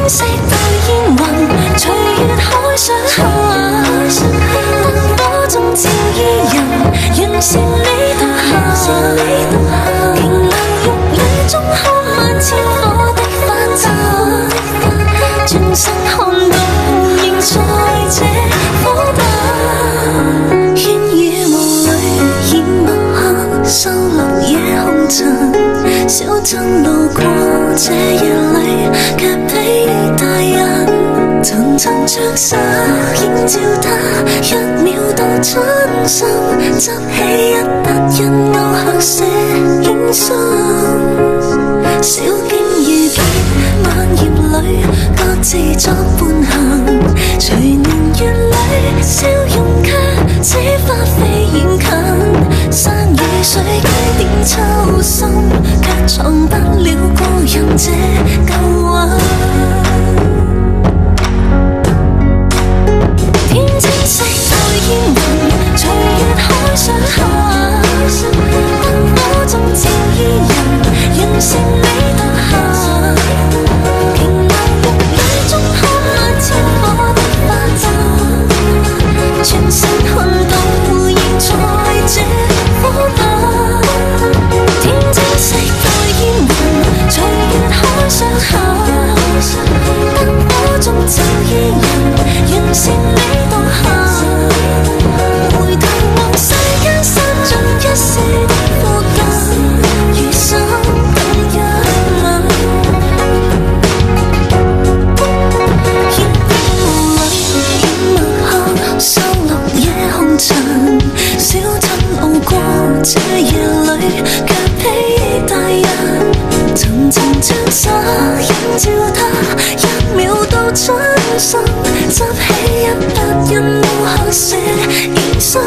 色對煙雲，隨月海上下，燈火中照依人，讓善美獨行。勁亮玉女中看萬千火的花綻，轉身看到仍在這火把。煙雨霧裏掩墨客，收落夜紅塵。小鎮路過這夜裏，卻披大人，層層着紗映照他，一秒到春心，執起一笪印歐黑色輕鬆。小徑遇見晚葉裏，各自作伴行，隨年月裏笑容卻似花飛遠近，山與水幾點秋深，卻藏不了故人這舊魂。天青色對煙雲，隨月海上下，燈火中照依人，讓善美獨行。勁亮玉女中看萬千火的花綻，轉身看到仍在這火把。天青色對煙雲，隨月海上下，燈火中照依人，讓善美獨行。回頭望世間散盡一世的苦根，餘生等一吻。煙霧裏掩墨客，收落夜紅塵。小鎮路過這夜裏，卻披大人，層層將紗映照他，一秒到春心，執起一笪印歐黑色煙霜。